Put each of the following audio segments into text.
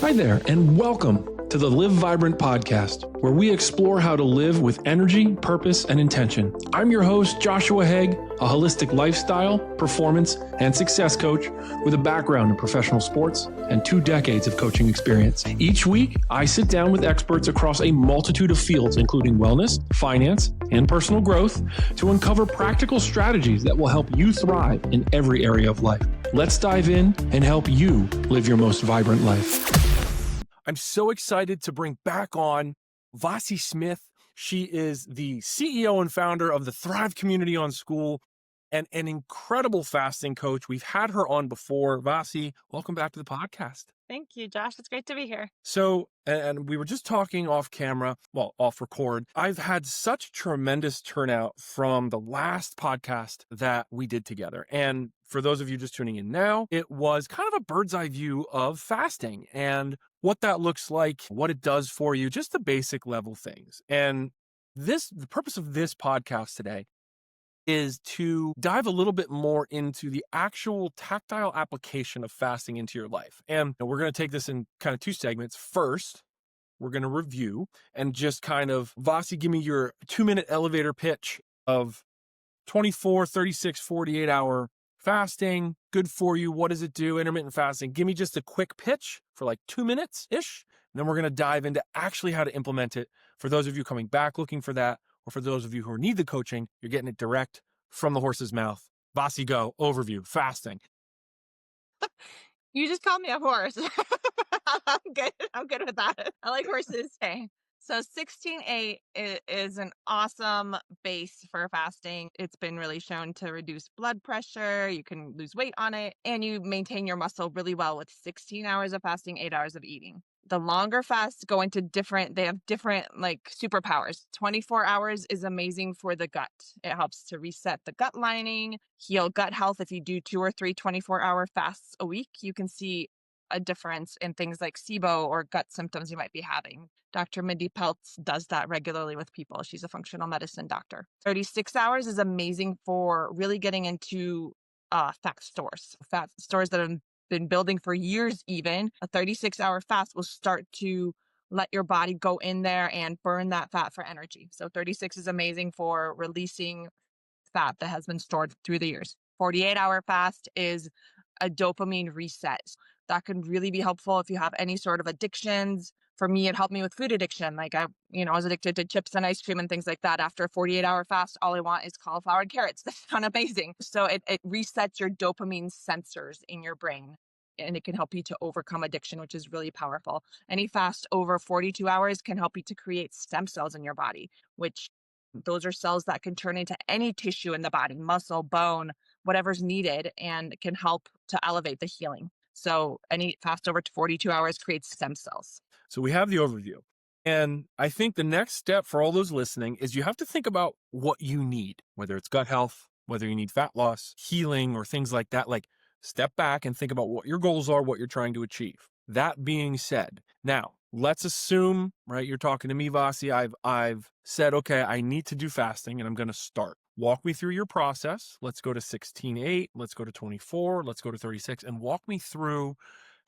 Hi there, and welcome to the Live Vybrant podcast, where we explore how to live with energy, purpose, and intention. I'm your host, Joshua Haag, a holistic lifestyle, performance, and success coach with a background in professional sports and 2 decades of coaching experience. Each week, I sit down with experts across a multitude of fields, including wellness, finance, and personal growth, to uncover practical strategies that will help you thrive in every area of life. Let's dive in and help you live your most vibrant life. I'm so excited to bring back on Vasi Smith. She is the CEO and founder of the Thrive Community on School and an incredible fasting coach. We've had her on before. Vasi, welcome back to the podcast. Thank you, Josh. It's great to be here. So, and we were just talking off camera, well, off record. I've had such tremendous turnout from the last podcast that we did together. And for those of you just tuning in now, it was kind of a bird's eye view of fasting and what that looks like, what it does for you, just the basic level things. And the purpose of this podcast today is to dive a little bit more into the actual tactile application of fasting into your life. And we're going to take this in kind of 2 segments. First, we're going to review and just kind of, Vasi, give me your 2-minute elevator pitch of 24, 36, 48 hour fasting. Good for you. What does it do? Intermittent fasting. Give me just a quick pitch for like 2 minutes-ish. And then we're going to dive into actually how to implement it. For those of you coming back looking for that, or for those of you who need the coaching, you're getting it direct from the horse's mouth. Vasi, go. Overview. Fasting. You just called me a horse. I'm good. I'm good with that. I like horses. Okay. So 16-8 is an awesome base for fasting. It's been really shown to reduce blood pressure. You can lose weight on it, and you maintain your muscle really well with 16 hours of fasting, 8 hours of eating. The longer fasts go into they have different like superpowers. 24 hours is amazing for the gut. It helps to reset the gut lining, heal gut health. If you do 2 or 3 24-hour fasts a week, you can see a difference in things like SIBO or gut symptoms you might be having. Dr. Mindy Peltz does that regularly with people. She's a functional medicine doctor. 36 hours is amazing for really getting into fat stores that have been building for years. Even a 36-hour fast will start to let your body go in there and burn that fat for energy. So 36 is amazing for releasing fat that has been stored through the years. 48-hour fast is a dopamine reset. That can really be helpful if you have any sort of addictions. For me, it helped me with food addiction. Like I was addicted to chips and ice cream and things like that. After a 48-hour fast, all I want is cauliflower and carrots. That's kind of amazing. So it resets your dopamine sensors in your brain, and it can help you to overcome addiction, which is really powerful. Any fast over 42 hours can help you to create stem cells in your body, which those are cells that can turn into any tissue in the body, muscle, bone, whatever's needed, and can help to elevate the healing. So any fast over 42 hours creates stem cells. So we have the overview. And I think the next step for all those listening is you have to think about what you need, whether it's gut health, whether you need fat loss, healing, or things like that. Like, step back and think about what your goals are, what you're trying to achieve. That being said, now let's assume, right, you're talking to me, Vasi. I've said, okay, I need to do fasting and I'm going to start. Walk me through your process. Let's go to 16-8. Let's go to 24. Let's go to 36 and walk me through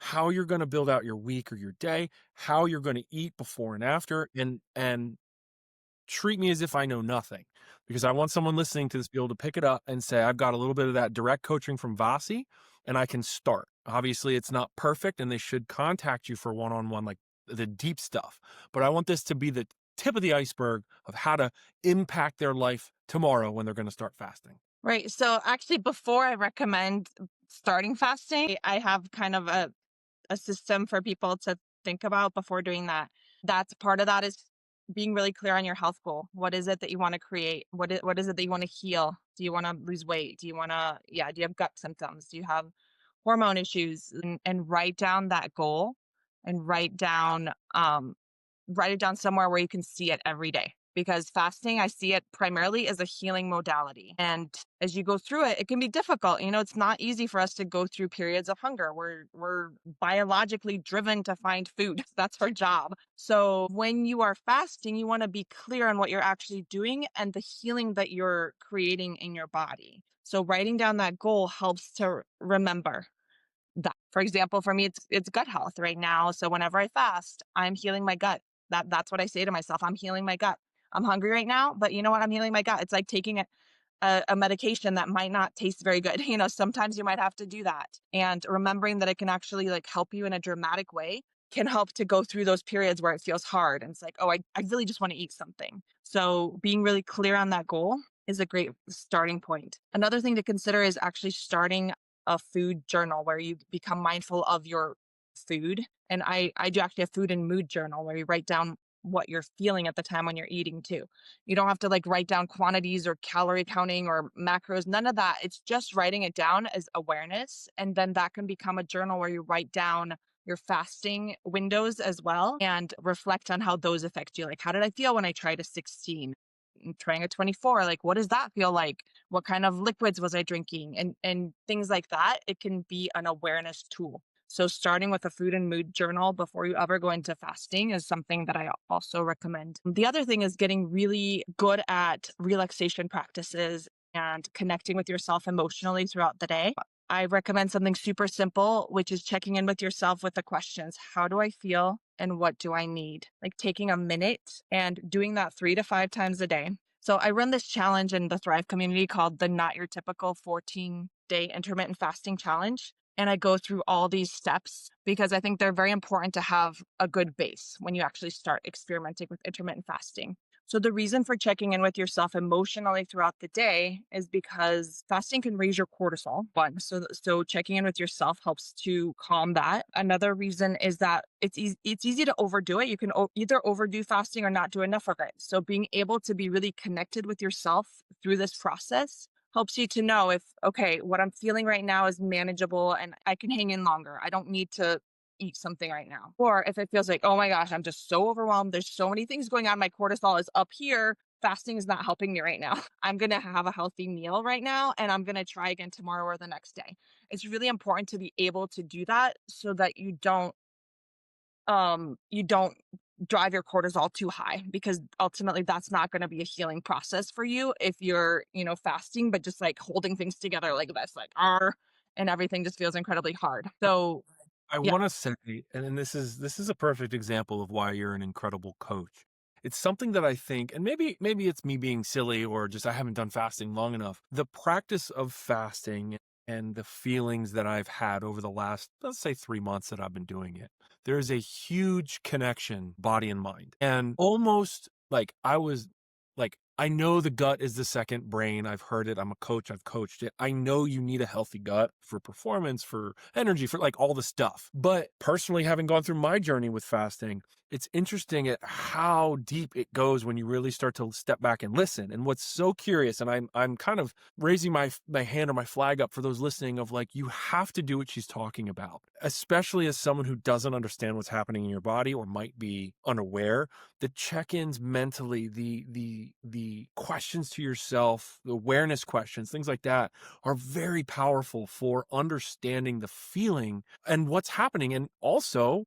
how you're going to build out your week or your day, how you're going to eat before and after, and treat me as if I know nothing, because I want someone listening to this to be able to pick it up and say, I've got a little bit of that direct coaching from Vasi and I can start. Obviously it's not perfect and they should contact you for one-on-one, like the deep stuff, but I want this to be the tip of the iceberg of how to impact their life tomorrow when they're going to start fasting. Right. So actually, before I recommend starting fasting, I have kind of a system for people to think about before doing that. That's part of that is being really clear on your health goal. What is it that you want to create? What is it that you want to heal? Do you want to lose weight? Do you have gut symptoms? Do you have hormone issues? And write down that goal and write it down somewhere where you can see it every day. Because fasting, I see it primarily as a healing modality. And as you go through it, it can be difficult. It's not easy for us to go through periods of hunger. We're biologically driven to find food. That's our job. So when you are fasting, you want to be clear on what you're actually doing and the healing that you're creating in your body. So writing down that goal helps to remember that. For example, for me, it's gut health right now. So whenever I fast, I'm healing my gut. That's what I say to myself. I'm healing my gut. I'm hungry right now, but you know what? I'm healing my gut. It's like taking a medication that might not taste very good. Sometimes you might have to do that. And remembering that it can actually like help you in a dramatic way can help to go through those periods where it feels hard. And it's like, oh, I really just want to eat something. So being really clear on that goal is a great starting point. Another thing to consider is actually starting a food journal where you become mindful of your food. And I do actually a food and mood journal where you write down what you're feeling at the time when you're eating too. You don't have to like write down quantities or calorie counting or macros, none of that. It's just writing it down as awareness. And then that can become a journal where you write down your fasting windows as well and reflect on how those affect you. Like, how did I feel when I tried a 16? Trying a 24, like what does that feel like? What kind of liquids was I drinking? And things like that. It can be an awareness tool. So starting with a food and mood journal before you ever go into fasting is something that I also recommend. The other thing is getting really good at relaxation practices and connecting with yourself emotionally throughout the day. I recommend something super simple, which is checking in with yourself with the questions: how do I feel and what do I need? Like taking a minute and doing that 3 to 5 times a day. So I run this challenge in the Thrive community called the Not Your Typical 14-Day Intermittent Fasting Challenge. And I go through all these steps because I think they're very important to have a good base when you actually start experimenting with intermittent fasting. So the reason for checking in with yourself emotionally throughout the day is because fasting can raise your cortisol. One, so checking in with yourself helps to calm that. Another reason is that it's easy to overdo it. You can either overdo fasting or not do enough of it. So being able to be really connected with yourself through this process helps you to know if, okay, what I'm feeling right now is manageable and I can hang in longer. I don't need to eat something right now. Or if it feels like, oh my gosh, I'm just so overwhelmed. There's so many things going on. My cortisol is up here. Fasting is not helping me right now. I'm going to have a healthy meal right now and I'm going to try again tomorrow or the next day. It's really important to be able to do that so that you don't drive your cortisol too high, because ultimately that's not going to be a healing process for you if you're, fasting, but just like holding things together like this, like, and everything just feels incredibly hard. So, I yeah. want to say, and this is a perfect example of why you're an incredible coach. It's something that I think, and maybe it's me being silly or just I haven't done fasting long enough. The practice of fasting and the feelings that I've had over the last, let's say, 3 months that I've been doing it, there is a huge connection, body and mind, and almost like I was like, I know the gut is the second brain. I've heard it. I'm a coach. I've coached it. I know you need a healthy gut for performance, for energy, for like all the stuff. But personally, having gone through my journey with fasting, it's interesting at how deep it goes when you really start to step back and listen. And what's so curious, and I'm kind of raising my hand or my flag up for those listening of like, you have to do what she's talking about, especially as someone who doesn't understand what's happening in your body or might be unaware. The check-ins mentally, the questions to yourself, the awareness questions, things like that are very powerful for understanding the feeling and what's happening. And also,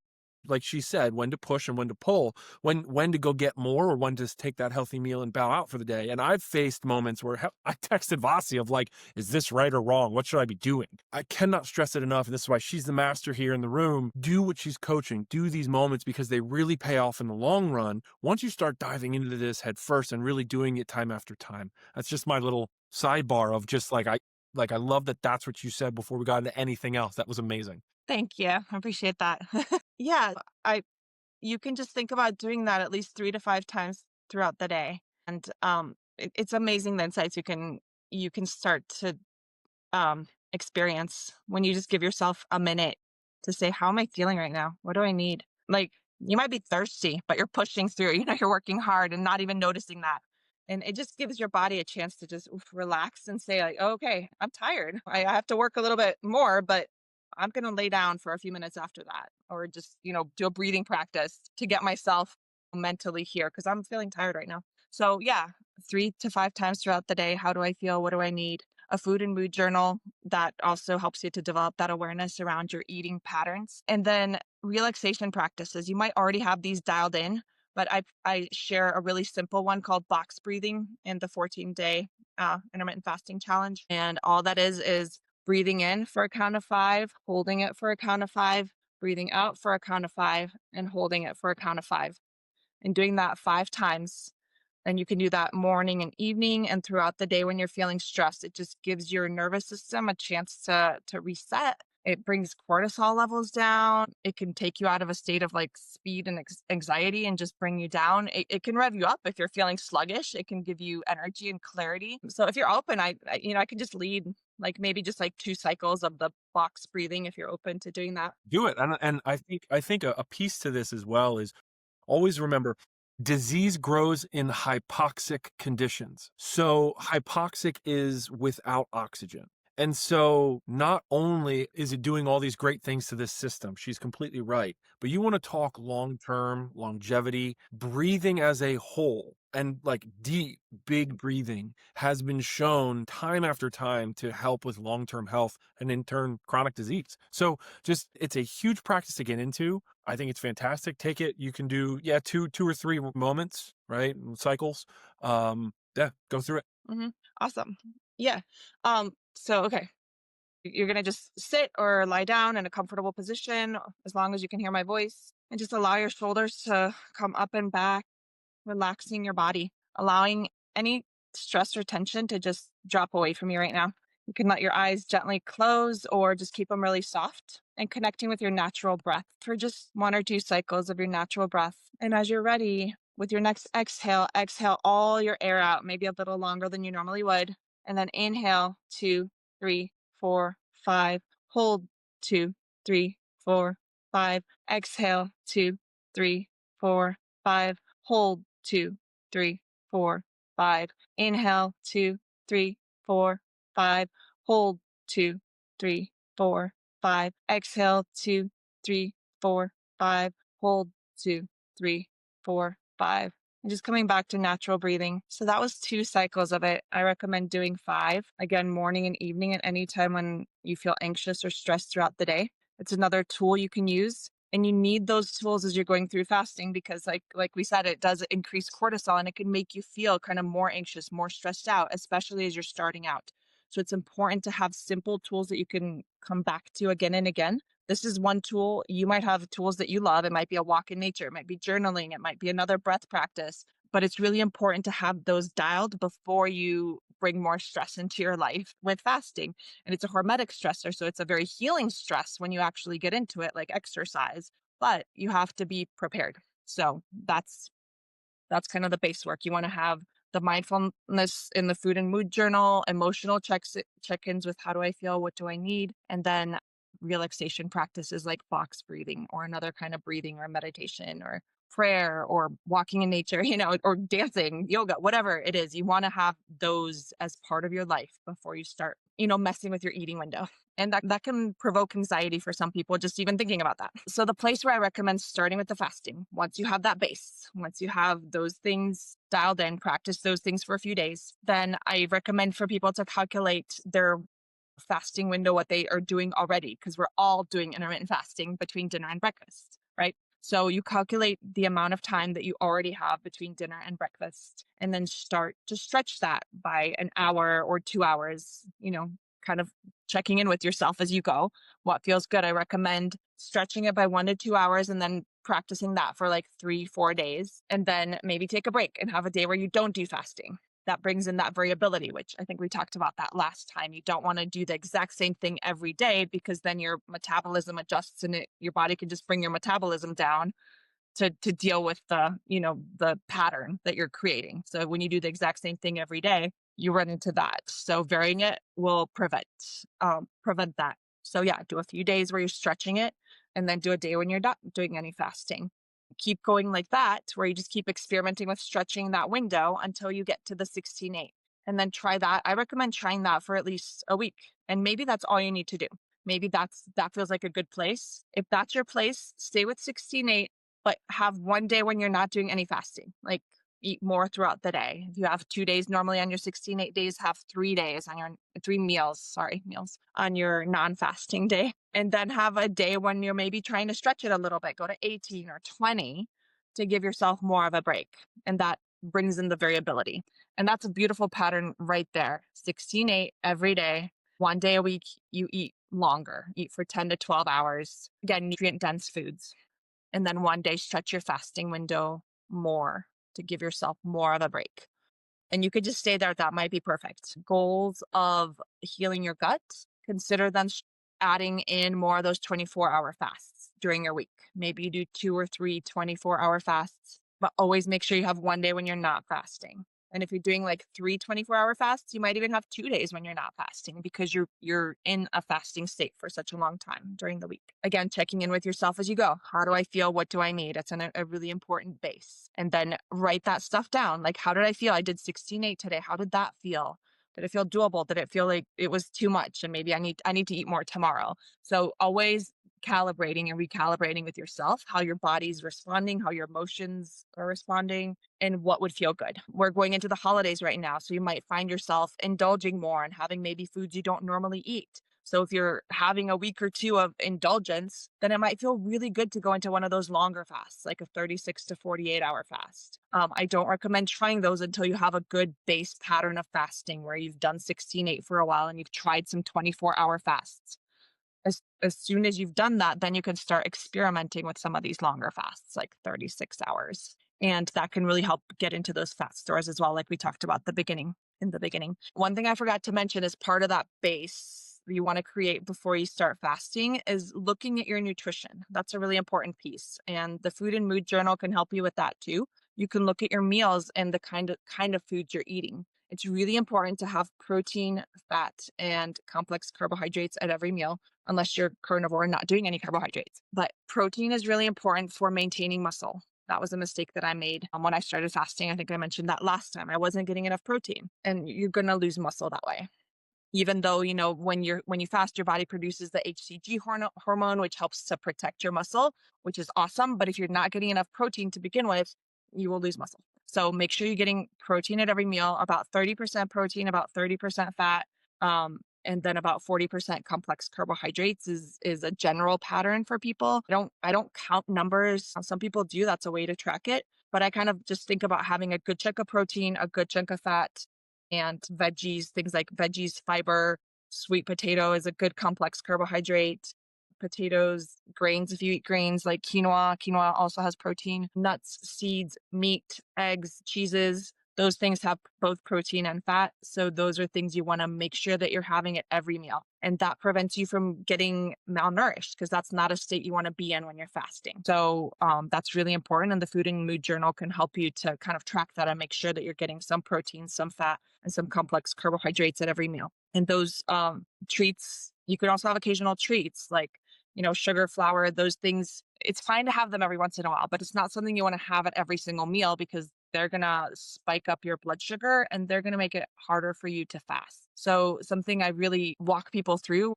like she said, when to push and when to pull, when to go get more or when to take that healthy meal and bow out for the day. And I've faced moments where I texted Vasi of like, is this right or wrong? What should I be doing? I cannot stress it enough. And this is why she's the master here in the room. Do what she's coaching. Do these moments because they really pay off in the long run once you start diving into this head first and really doing it time after time. That's just my little sidebar of just like I love that that's what you said before we got into anything else. That was amazing. Thank you. I appreciate that. Yeah, I you can just think about doing that at least 3 to 5 times throughout the day. And it's amazing the insights you can start to experience when you just give yourself a minute to say, how am I feeling right now? What do I need? Like, you might be thirsty, but you're pushing through, you're working hard and not even noticing that. And it just gives your body a chance to just relax and say, like, "Oh, okay, I'm tired. I have to work a little bit more, but I'm going to lay down for a few minutes after that, or just, do a breathing practice to get myself mentally here because I'm feeling tired right now." So, yeah, 3 to 5 times throughout the day. How do I feel? What do I need? A food and mood journal that also helps you to develop that awareness around your eating patterns. And then relaxation practices. You might already have these dialed in, but I share a really simple one called box breathing in the 14-day intermittent fasting challenge. And all that is breathing in for a count of 5, holding it for a count of 5, breathing out for a count of 5, and holding it for a count of 5. And doing that 5 times. And you can do that morning and evening and throughout the day when you're feeling stressed. It just gives your nervous system a chance to reset. It brings cortisol levels down. It can take you out of a state of like speed and anxiety and just bring you down. It can rev you up if you're feeling sluggish. It can give you energy and clarity. So if you're open, I can just lead like maybe just like 2 cycles of the box breathing if you're open to doing that. Do it. And I think a piece to this as well is always remember disease grows in hypoxic conditions. So hypoxic is without oxygen. And so not only is it doing all these great things to this system, she's completely right, but you want to talk long term, longevity, breathing as a whole, and like deep, big breathing has been shown time after time to help with long term health and in turn chronic disease. So just it's a huge practice to get into. I think it's fantastic. Take it. You can do, yeah, two or three moments, right? Cycles. Yeah, go through it. Hmm. Awesome. Yeah. So okay. You're gonna just sit or lie down in a comfortable position as long as you can hear my voice and just allow your shoulders to come up and back, relaxing your body, allowing any stress or tension to just drop away from you right now. You can let your eyes gently close or just keep them really soft and connecting with your natural breath for just 1 or 2 cycles of your natural breath. And as you're ready, with your next exhale, exhale all your air out, maybe a little longer than you normally would. And then inhale, 2, 3, 4, 5. Hold, 2, 3, 4, 5. Exhale, 2, 3, 4, 5. Hold, 2, 3, 4, 5. Inhale, 2, 3, 4, 5. Hold, 2, 3, 4, 5. Exhale, 2, 3, 4, 5. Hold, 2, 3, 4, 5. And just coming back to natural breathing. So that was 2 cycles of it. I recommend doing 5, again, morning and evening, at any time when you feel anxious or stressed throughout the day. It's another tool you can use. And you need those tools as you're going through fasting because like we said, it does increase cortisol and it can make you feel kind of more anxious, more stressed out, especially as you're starting out. So it's important to have simple tools that you can come back to again and again. This is one tool. You might have tools that you love. It might be a walk in nature, it might be journaling, it might be another breath practice, but it's really important to have those dialed before you bring more stress into your life with fasting. And it's a hormetic stressor, so it's a very healing stress when you actually get into it, like exercise, but you have to be prepared. So that's kind of the base work. You want to have the mindfulness in the food and mood journal, emotional check-ins with how do I feel, what do I need, and then relaxation practices like box breathing or another kind of breathing or meditation or prayer or walking in nature, or dancing, yoga, whatever it is. You want to have those as part of your life before you start, messing with your eating window. And that can provoke anxiety for some people, just even thinking about that. So, the place where I recommend starting with the fasting, once you have that base, once you have those things dialed in, practice those things for a few days, then I recommend for people to calculate their fasting window, what they are doing already, because we're all doing intermittent fasting between dinner and breakfast, right? So you calculate the amount of time that you already have between dinner and breakfast, and then start to stretch that by an hour or 2 hours, kind of checking in with yourself as you go. What feels good? I recommend stretching it by 1 to 2 hours and then practicing that for like 3, 4 days. And then maybe take a break and have a day where you don't do fasting. That brings in that variability, which I think we talked about that last time. You don't want to do the exact same thing every day because then your metabolism adjusts and your body can just bring your metabolism down to deal with the pattern that you're creating. So when you do the exact same thing every day, you run into that. So varying it will prevent that. So yeah, do a few days where you're stretching it and then do a day when you're not doing any fasting. Keep going like that, where you just keep experimenting with stretching that window until you get to the 16/8. And then try that. I recommend trying that for at least a week. And maybe that's all you need to do. Maybe that feels like a good place. If that's your place, stay with 16/8, but have one day when you're not doing any fasting. Like eat more throughout the day. If you have 2 days normally on your 16/8 days, have 3 days on your 3 meals on your non-fasting day. And then have a day when you're maybe trying to stretch it a little bit, go to 18 or 20 to give yourself more of a break. And that brings in the variability. And that's a beautiful pattern right there. 16/8 every day One day a week, you eat longer, eat for 10 to 12 hours. Again, nutrient dense foods. And then one day, stretch your fasting window more to give yourself more of a break. And you could just stay there. That might be perfect. Goals of healing your gut, consider then adding in more of those 24-hour fasts during your week. Maybe you do 2 or 3 24-hour fasts, but always make sure you have one day when you're not fasting. And if you're doing like 3 24-hour fasts, you might even have 2 days when you're not fasting because you're in a fasting state for such a long time during the week. Again, checking in with yourself as you go. How do I feel? What do I need? It's a really important base. And then write that stuff down. Like, how did I feel? I did 16-8 today. How did that feel? Did it feel doable? Did it feel like it was too much? And maybe I need to eat more tomorrow. So always calibrating and recalibrating with yourself, how your body's responding, how your emotions are responding, and what would feel good. We're going into the holidays right now, so you might find yourself indulging more and having maybe foods you don't normally eat. So if you're having a week or two of indulgence, then it might feel really good to go into one of those longer fasts, like a 36 to 48-hour fast. I don't recommend trying those until you have a good base pattern of fasting where you've done 16-8 for a while and you've tried some 24-hour fasts. As soon as you've done that, then you can start experimenting with some of these longer fasts, like 36 hours. And that can really help get into those fat stores as well, like we talked about in the beginning. One thing I forgot to mention is part of that base you want to create before you start fasting is looking at your nutrition. That's a really important piece. And the food and mood journal can help you with that too. You can look at your meals and the kind of foods you're eating. It's really important to have protein, fat, and complex carbohydrates at every meal unless you're carnivore and not doing any carbohydrates. But protein is really important for maintaining muscle. That was a mistake that I made when I started fasting. I think I mentioned that last time. I wasn't getting enough protein, and you're going to lose muscle that way. Even though, when you fast, your body produces the HCG hormone, which helps to protect your muscle, which is awesome. But if you're not getting enough protein to begin with, you will lose muscle. So make sure you're getting protein at every meal, about 30% protein, about 30% fat, and then about 40% complex carbohydrates is a general pattern for people. I don't count numbers. Some people do. That's a way to track it. But I kind of just think about having a good chunk of protein, a good chunk of fat, and veggies, things like veggies, fiber. Sweet potato is a good complex carbohydrate. Potatoes, grains, if you eat grains like quinoa. Quinoa also has protein. Nuts, seeds, meat, eggs, cheeses. Those things have both protein and fat. So those are things you want to make sure that you're having at every meal. And that prevents you from getting malnourished because that's not a state you want to be in when you're fasting. So that's really important. And the Food and Mood Journal can help you to kind of track that and make sure that you're getting some protein, some fat, and some complex carbohydrates at every meal. And those treats, you could also have occasional treats like sugar, flour, those things. It's fine to have them every once in a while, but it's not something you want to have at every single meal because they're going to spike up your blood sugar and they're going to make it harder for you to fast. So, something I really walk people through,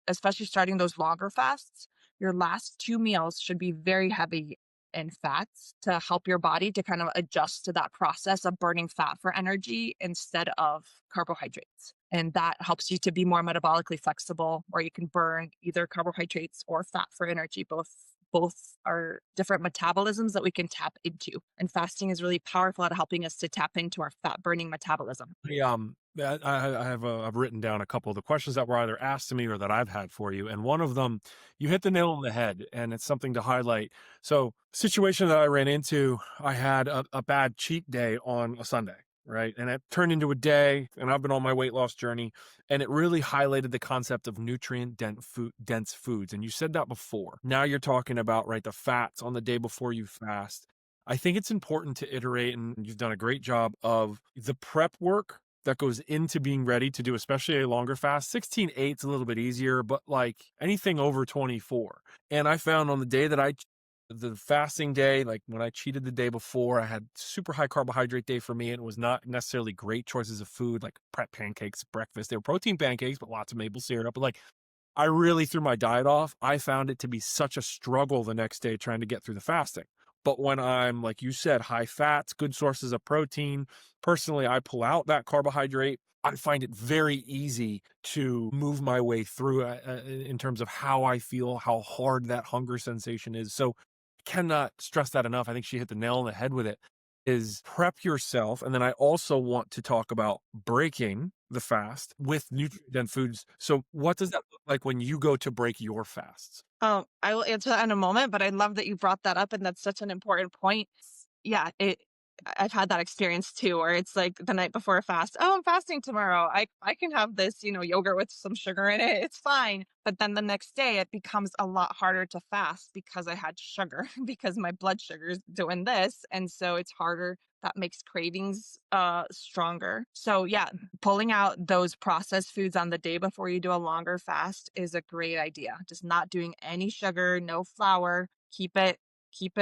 especially starting those longer fasts, your last 2 meals should be very heavy in fats to help your body to kind of adjust to that process of burning fat for energy instead of carbohydrates. And that helps you to be more metabolically flexible, where you can burn either carbohydrates or fat for energy. Both are different metabolisms that we can tap into. And fasting is really powerful at helping us to tap into our fat burning metabolism. I've written down a couple of the questions that were either asked to me or that I've had for you, and one of them, you hit the nail on the head, and it's something to highlight. So, situation that I ran into, I had a bad cheat day on a Sunday, right, and it turned into a day, and I've been on my weight loss journey, and it really highlighted the concept of nutrient dense foods. And you said that before. Now you're talking about, right, the fats on the day before you fast. I think it's important to iterate, and you've done a great job of the prep work that goes into being ready to do, especially a longer fast. 16-8 is a little bit easier, but like anything over 24. And I found on the day that the fasting day, like when I cheated the day before, I had super high carbohydrate day for me. And it was not necessarily great choices of food, like prep pancakes, breakfast. They were protein pancakes, but lots of maple syrup. But like I really threw my diet off. I found it to be such a struggle the next day trying to get through the fasting. But when I'm, like you said, high fats, good sources of protein, personally, I pull out that carbohydrate. I find it very easy to move my way through in terms of how I feel, how hard that hunger sensation is. So I cannot stress that enough. I think she hit the nail on the head with it, is prep yourself. And then I also want to talk about breaking the fast with nutrient-dense foods. So what does that look like when you go to break your fasts? I will answer that in a moment, but I love that you brought that up, and that's such an important point. Yeah, I've had that experience too, where it's like the night before a fast. Oh, I'm fasting tomorrow. I can have this, yogurt with some sugar in it. It's fine. But then the next day, it becomes a lot harder to fast because I had sugar because my blood sugar is doing this, and so it's harder. That makes cravings stronger. So yeah, pulling out those processed foods on the day before you do a longer fast is a great idea. Just not doing any sugar, no flour. Keep it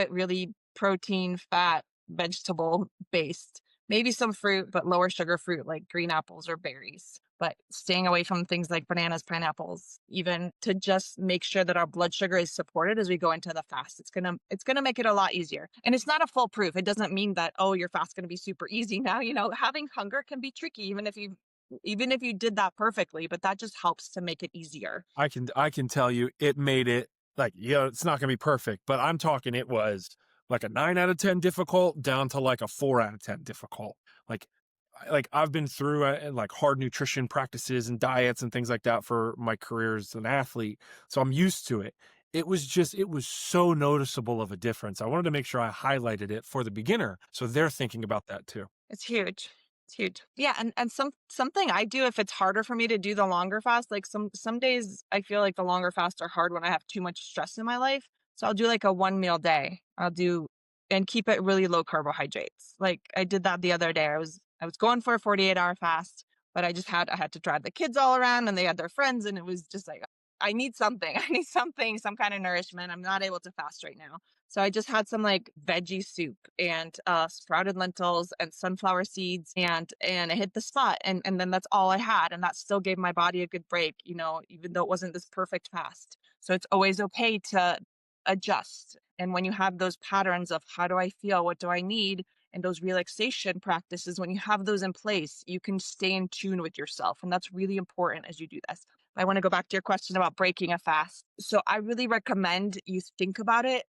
really protein, fat, vegetable based. Maybe some fruit, but lower sugar fruit like green apples or berries. But staying away from things like bananas, pineapples, even to just make sure that our blood sugar is supported as we go into the fast. It's gonna make it a lot easier. And it's not a foolproof. It doesn't mean that, oh, your fast gonna be super easy now. Having hunger can be tricky, even if you did that perfectly, but that just helps to make it easier. I can tell you it made it like, it's not gonna be perfect, but I'm talking it was like a 9 out of 10 difficult down to like a 4 out of 10 difficult. Like I've been through like hard nutrition practices and diets and things like that for my career as an athlete. So I'm used to it. It was so noticeable of a difference. I wanted to make sure I highlighted it for the beginner so they're thinking about that too. It's huge. It's huge. Yeah, and something I do if it's harder for me to do the longer fast, like some days I feel like the longer fasts are hard when I have too much stress in my life. So I'll do like a one meal day. I'll do and keep it really low carbohydrates. Like I did that the other day. I was going for a 48-hour fast, but I had to drive the kids all around and they had their friends and it was just like I need something. I need something, some kind of nourishment. I'm not able to fast right now. So I just had some like veggie soup and sprouted lentils and sunflower seeds and I hit the spot and then that's all I had and that still gave my body a good break, even though it wasn't this perfect fast. So it's always okay to adjust. And when you have those patterns of how do I feel, what do I need, and those relaxation practices, when you have those in place, you can stay in tune with yourself. And that's really important as you do this. I want to go back to your question about breaking a fast. So I really recommend you think about it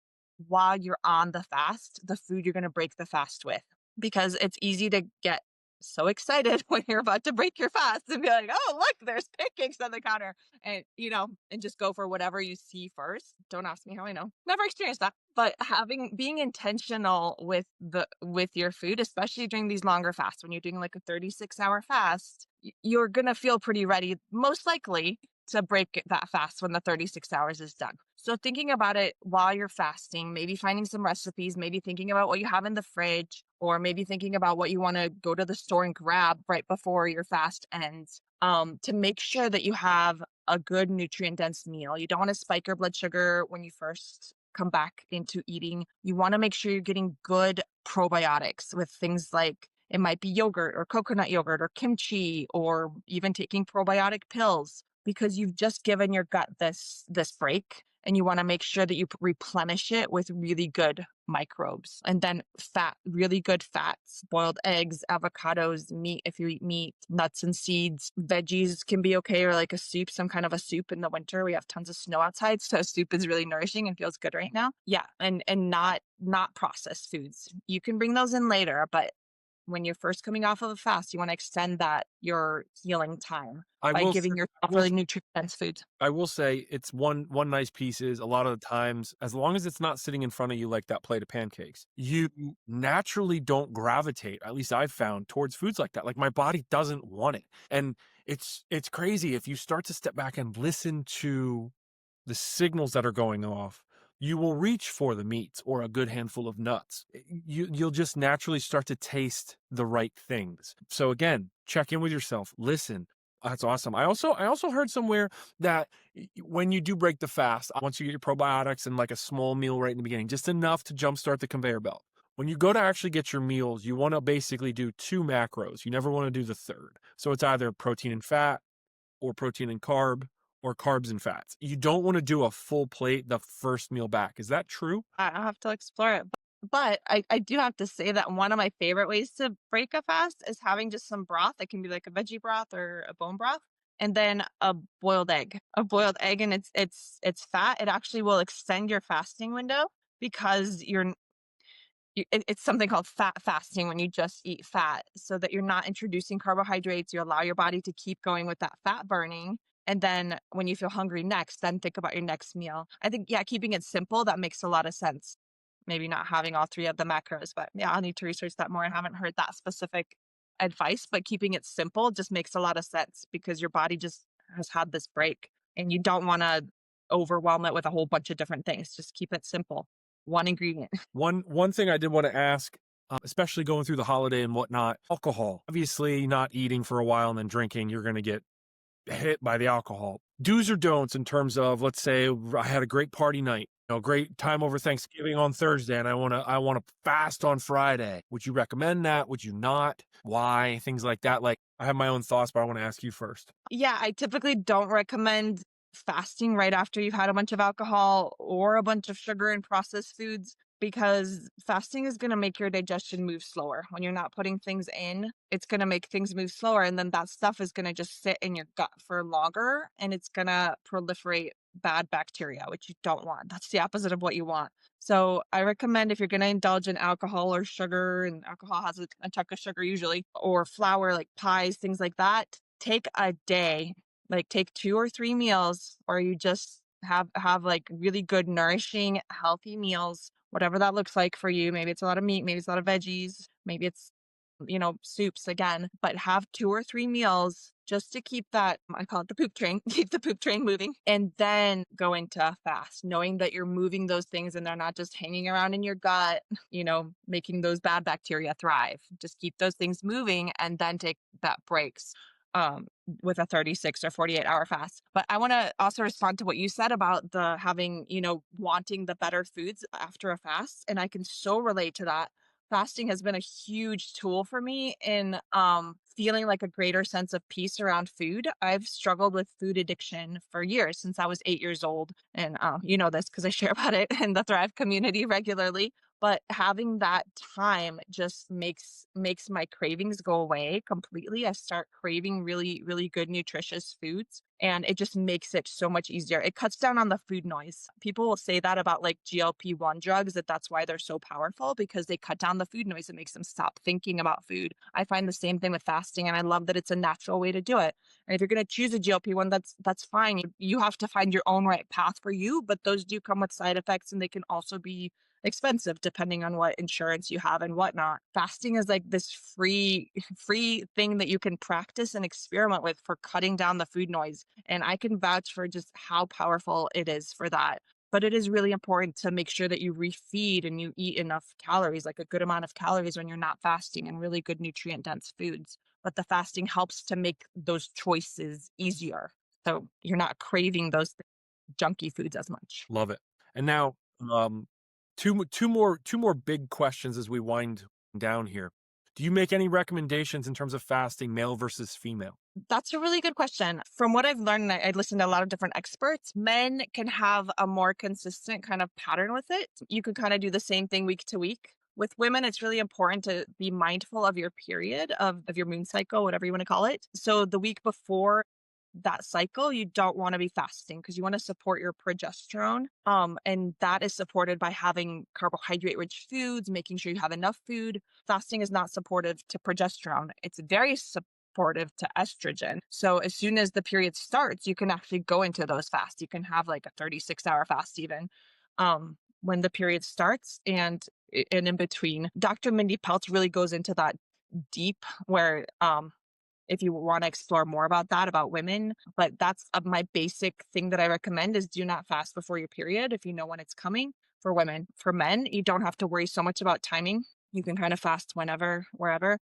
while you're on the fast, the food you're going to break the fast with, because it's easy to get so excited when you're about to break your fast and be like, oh, look, there's pancakes on the counter. And just go for whatever you see first. Don't ask me how I know. Never experienced that. But being intentional with your food, especially during these longer fasts, when you're doing like a 36-hour fast, you're gonna feel pretty ready, most likely, to break that fast when the 36 hours is done. So thinking about it while you're fasting, maybe finding some recipes, maybe thinking about what you have in the fridge, or maybe thinking about what you want to go to the store and grab right before your fast ends, to make sure that you have a good nutrient dense meal. You don't want to spike your blood sugar when you first come back into eating. You want to make sure you're getting good probiotics with things like it might be yogurt or coconut yogurt or kimchi or even taking probiotic pills because you've just given your gut this break and you want to make sure that you replenish it with really good microbes. And then fat, really good fats, boiled eggs, avocados, meat if you eat meat, nuts and seeds. Veggies can be okay, or like a soup, some kind of a soup in the winter. We have tons of snow outside, so soup is really nourishing and feels good right now. Yeah, and not processed foods. You can bring those in later, but when you're first coming off of a fast, you want to extend that your healing time I by will say, giving yourself really nutrient-dense foods. I will say it's one nice piece is a lot of the times, as long as it's not sitting in front of you like that plate of pancakes, you naturally don't gravitate, at least I've found, towards foods like that. Like my body doesn't want it. And it's crazy if you start to step back and listen to the signals that are going off, you will reach for the meats or a good handful of nuts. You'll just naturally start to taste the right things. So again, check in with yourself, listen. That's awesome. I also heard somewhere that when you do break the fast, once you get your probiotics and like a small meal right in the beginning, just enough to jumpstart the conveyor belt. When you go to actually get your meals, you want to basically do two macros. You never want to do the third. So it's either protein and fat or protein and carb or carbs and fats. You don't want to do a full plate the first meal back. Is that true? I'll have to explore it. But I do have to say that one of my favorite ways to break a fast is having just some broth. It can be like a veggie broth or a bone broth, and then a boiled egg. A boiled egg, and it's fat. It actually will extend your fasting window because it's something called fat fasting when you just eat fat so that you're not introducing carbohydrates. You allow your body to keep going with that fat burning. And then when you feel hungry next, then think about your next meal. I think, yeah, keeping it simple, that makes a lot of sense. Maybe not having all three of the macros, but yeah, I'll need to research that more. I haven't heard that specific advice, but keeping it simple just makes a lot of sense because your body just has had this break and you don't want to overwhelm it with a whole bunch of different things. Just keep it simple. One ingredient. One thing I did want to ask, especially going through the holiday and whatnot, alcohol. Obviously, not eating for a while and then drinking, you're going to get hit by the alcohol. Do's or don'ts in terms of, let's say I had a great party night, great time over Thanksgiving on Thursday, and I want to fast on Friday. Would you recommend that? Would you not? Why? Things like that. Like, I have my own thoughts, but I want to ask you first. Yeah, I typically don't recommend fasting right after you've had a bunch of alcohol or a bunch of sugar and processed foods because fasting is going to make your digestion move slower. When you're not putting things in, it's going to make things move slower. And then that stuff is going to just sit in your gut for longer and it's going to proliferate bad bacteria, which you don't want. That's the opposite of what you want. So I recommend if you're going to indulge in alcohol or sugar, and alcohol has a chunk of sugar usually, or flour like pies, things like that, take a day, like take 2 or 3 meals where you just have like really good nourishing healthy meals, whatever that looks like for you. Maybe it's a lot of meat, maybe it's a lot of veggies, maybe it's soups again, but have 2 or 3 meals just to keep that, I call it the poop train, keep the poop train moving, and then go into a fast, knowing that you're moving those things and they're not just hanging around in your gut, making those bad bacteria thrive. Just keep those things moving and then take that breaks. Um, with a 36 or 48-hour fast. But I want to also respond to what you said about the having, wanting the better foods after a fast. And I can so relate to that. Fasting has been a huge tool for me in feeling like a greater sense of peace around food. I've struggled with food addiction for years since I was 8 years old. And you know this because I share about it in the Thrive community regularly. But having that time just makes my cravings go away completely. I start craving really, really good nutritious foods and it just makes it so much easier. It cuts down on the food noise. People will say that about like GLP-1 drugs, that's why they're so powerful because they cut down the food noise. It makes them stop thinking about food. I find the same thing with fasting and I love that it's a natural way to do it. And if you're going to choose a GLP-1, that's fine. You have to find your own right path for you, but those do come with side effects and they can also be expensive depending on what insurance you have and whatnot. Fasting is like this free thing that you can practice and experiment with for cutting down the food noise. And I can vouch for just how powerful it is for that. But it is really important to make sure that you refeed and you eat enough calories, like a good amount of calories when you're not fasting and really good nutrient dense foods. But the fasting helps to make those choices easier. So you're not craving those junky foods as much. Love it. And now, um, two more big questions as we wind down here. Do you make any recommendations in terms of fasting, male versus female? That's a really good question. From what I've learned, and I listened to a lot of different experts, men can have a more consistent kind of pattern with it. You can kind of do the same thing week to week. With women, it's really important to be mindful of your period, of your moon cycle, whatever you want to call it. So the week before that cycle, you don't want to be fasting because you want to support your progesterone. And that is supported by having carbohydrate rich foods, making sure you have enough food. Fasting is not supportive to progesterone. It's very supportive to estrogen. So as soon as the period starts, you can actually go into those fasts. You can have like a 36-hour fast even when the period starts and in between. Dr. Mindy Peltz really goes into that deep where if you want to explore more about that about women, but that's my basic thing that I recommend is do not fast before your period if you know when it's coming for women. For men, you don't have to worry so much about timing. You can kind of fast whenever, wherever.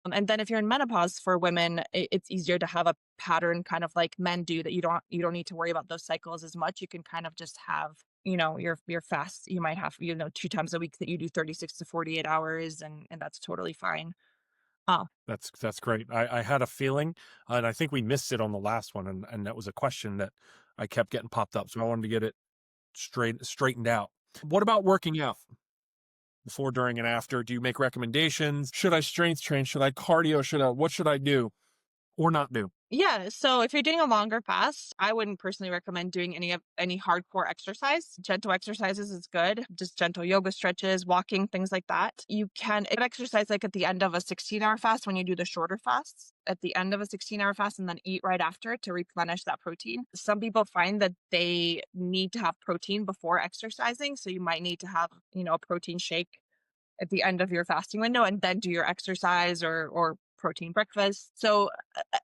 And then if you're in menopause for women, it's easier to have a pattern kind of like men do that you don't need to worry about those cycles as much. You can kind of just have your fast. You might have 2 times a week that you do 36 to 48 hours and that's totally fine. Oh, That's great. I had a feeling, and I think we missed it on the last one, and that was a question that I kept getting popped up, so I wanted to get it straightened out. What about working out before, during, and after? Do you make recommendations? Should I strength train? Should I cardio? What should I do? or not do? Yeah, so if you're doing a longer fast, I wouldn't personally recommend doing any hardcore exercise. Gentle exercises is good, just gentle yoga stretches, walking, things like that. You can exercise like at the end of a 16-hour fast when you do the shorter fasts, at the end of a 16-hour fast and then eat right after to replenish that protein. Some people find that they need to have protein before exercising, so you might need to have, a protein shake at the end of your fasting window and then do your exercise or protein breakfast. So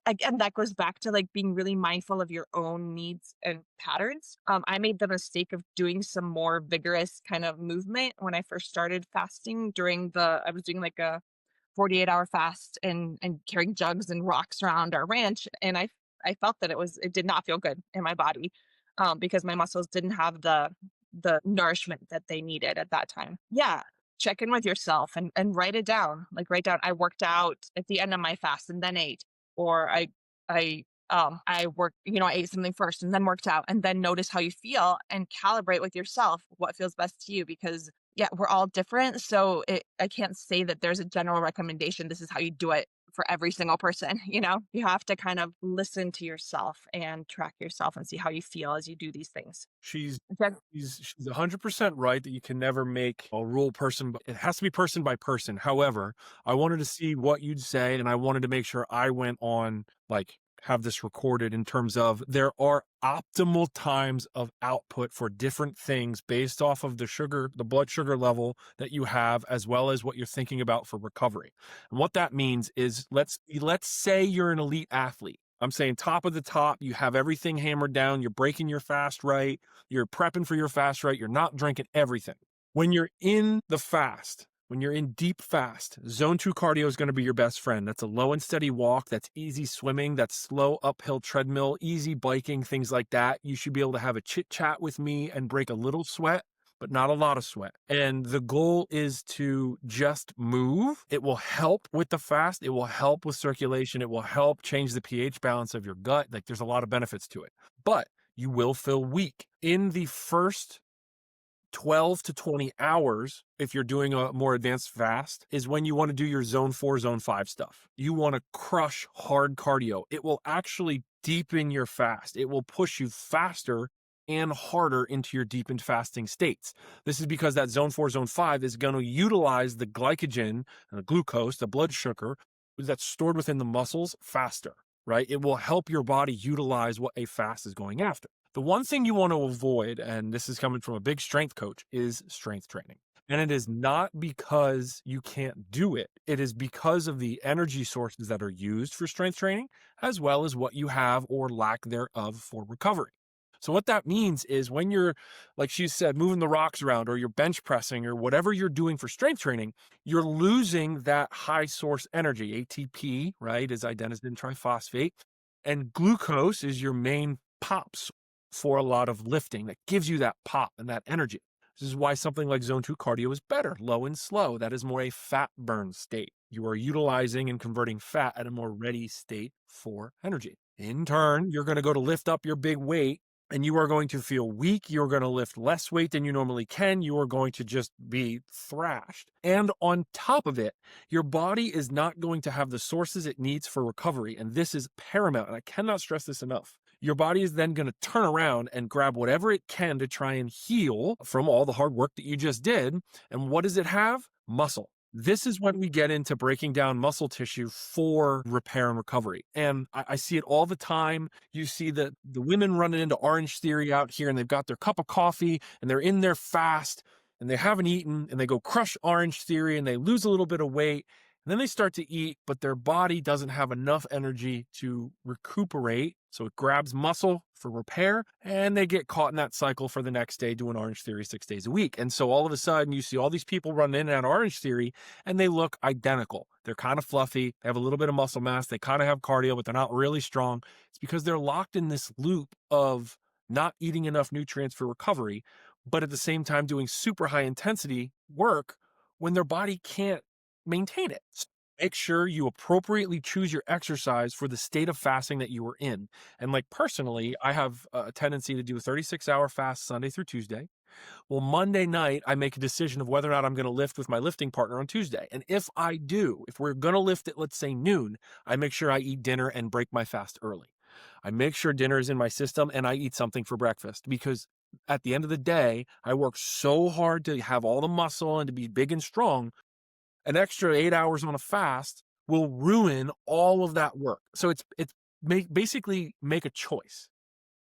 again, that goes back to like being really mindful of your own needs and patterns. I made the mistake of doing some more vigorous kind of movement when I first started fasting I was doing like a 48-hour fast and carrying jugs and rocks around our ranch. And I felt that it did not feel good in my body, because my muscles didn't have the nourishment that they needed at that time. Yeah. Check in with yourself and write it down. Like write down, I worked out at the end of my fast and then ate, or I worked, I ate something first and then worked out, and then notice how you feel and calibrate with yourself what feels best to you, because yeah, we're all different. So I can't say that there's a general recommendation. This is how you do it for every single person. You have to kind of listen to yourself and track yourself and see how you feel as you do these things. She's Gen- she's 100% right that you can never make a rule person, but it has to be person by person. However, I wanted to see what you'd say, and I wanted to make sure I went on, like, have this recorded in terms of there are optimal times of output for different things based off of the blood sugar level that you have, as well as what you're thinking about for recovery. And what that means is let's say you're an elite athlete. I'm saying top of the top, you have everything hammered down, you're breaking your fast right, you're prepping for your fast right, you're not drinking everything. When you're in the fast, when you're in deep fast, zone 2 cardio is going to be your best friend. That's a low and steady walk, that's easy swimming, that's slow uphill treadmill, easy biking, things like that. You should be able to have a chit chat with me and break a little sweat, but not a lot of sweat. And the goal is to just move. It will help with the fast. It will help with circulation. It will help change the pH balance of your gut. Like, there's a lot of benefits to it, but you will feel weak in the first 12 to 20 hours. If you're doing a more advanced fast, is when you want to do your zone 4, zone 5 stuff. You want to crush hard cardio. It will actually deepen your fast. It will push you faster and harder into your deepened fasting states. This is because that zone 4, zone 5 is going to utilize the glycogen and the glucose, the blood sugar that's stored within the muscles faster, right? It will help your body utilize what a fast is going after. The one thing you want to avoid, and this is coming from a big strength coach, is strength training. And it is not because you can't do it. It is because of the energy sources that are used for strength training, as well as what you have or lack thereof for recovery. So what that means is when you're, like she said, moving the rocks around, or you're bench pressing, or whatever you're doing for strength training, you're losing that high source energy. ATP, right, is adenosine triphosphate, and glucose is your main pops for a lot of lifting that gives you that pop and that energy. This is why something like zone 2 cardio is better, low and slow. That is more a fat burn state. You are utilizing and converting fat at a more ready state for energy. In turn, you're going to go to lift up your big weight and you are going to feel weak. You're going to lift less weight than you normally can. You are going to just be thrashed. And on top of it, your body is not going to have the sources it needs for recovery. And this is paramount. And I cannot stress this enough. Your body is then going to turn around and grab whatever it can to try and heal from all the hard work that you just did. And what does it have? Muscle. This is when we get into breaking down muscle tissue for repair and recovery. And I see it all the time. You see the women running into Orange Theory out here, and they've got their cup of coffee and they're in there fast and they haven't eaten, and they go crush Orange Theory and they lose a little bit of weight. And then they start to eat, but their body doesn't have enough energy to recuperate. So it grabs muscle for repair, and they get caught in that cycle for the next day doing Orange Theory 6 days a week. And so all of a sudden, you see all these people running in and out of Orange Theory, and they look identical. They're kind of fluffy. They have a little bit of muscle mass. They kind of have cardio, but they're not really strong. It's because they're locked in this loop of not eating enough nutrients for recovery, but at the same time doing super high intensity work when their body can't maintain it. So make sure you appropriately choose your exercise for the state of fasting that you are in. And like personally, I have a tendency to do a 36-hour fast Sunday through Tuesday. Well, Monday night, I make a decision of whether or not I'm going to lift with my lifting partner on Tuesday. And if I do, if we're going to lift at, let's say, noon, I make sure I eat dinner and break my fast early. I make sure dinner is in my system and I eat something for breakfast because at the end of the day, I work so hard to have all the muscle and to be big and strong. An extra 8 hours on a fast will ruin all of that work. So basically make a choice.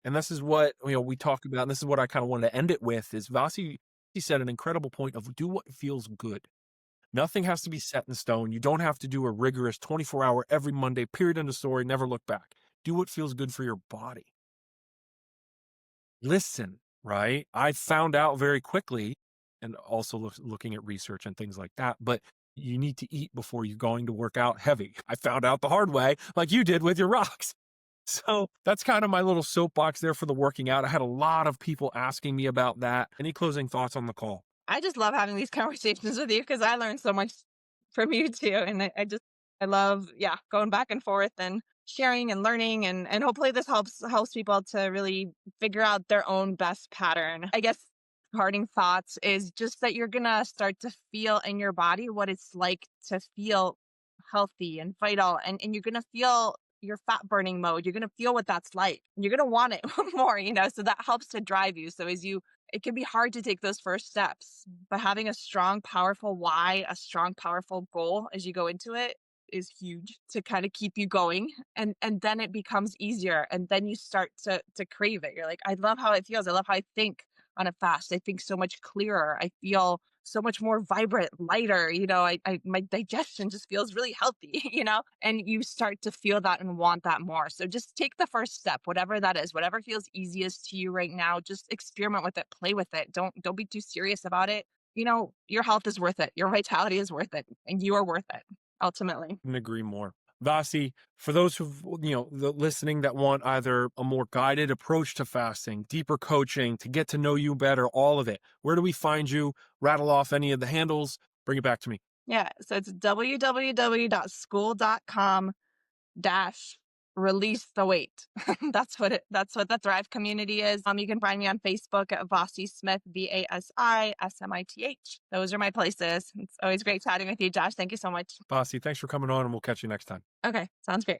And this is what we talked about, and this is what I kind of wanted to end it with is Vasi he said an incredible point of do what feels good. Nothing has to be set in stone. You don't have to do a rigorous 24-hour every Monday, period end of story, never look back. Do what feels good for your body. Listen, right? I found out very quickly, and also looking at research and things like that, but you need to eat before you're going to work out heavy. I found out the hard way, like you did with your rocks. So that's kind of my little soapbox there for the working out. I had a lot of people asking me about that. Any closing thoughts on the call? I just love having these conversations with you because I learned so much from you too. And I love, yeah, going back and forth and sharing and learning. And hopefully this helps people to really figure out their own best pattern. I guess parting thoughts is just that you're going to start to feel in your body what it's like to feel healthy and vital. And you're going to feel your fat burning mode. You're going to feel what that's like. You're going to want it more, so that helps to drive you. So it can be hard to take those first steps, but having a strong, powerful why, a strong, powerful goal as you go into it is huge to kind of keep you going. And then it becomes easier. And then you start to crave it. You're like, I love how it feels. I love how I think on a fast. I think so much clearer. I feel so much more vibrant, lighter. My digestion just feels really healthy, and you start to feel that and want that more. So just take the first step, whatever that is, whatever feels easiest to you right now. Just experiment with it, play with it. Don't be too serious about it. Your health is worth it. Your vitality is worth it, and you are worth it ultimately. Couldn't agree more. Vasi, for those listening that want either a more guided approach to fasting, deeper coaching, to get to know you better, all of it, where do we find you? Rattle off any of the handles. Bring it back to me. Yeah. So it's www.school.com dash release the weight. That's what the Thrive community is. You can find me on Facebook at Vasi Smith, VasiSmith. Those are my places. It's always great chatting with you, Josh. Thank you so much. Vasi, thanks for coming on, and we'll catch you next time. Okay, sounds great.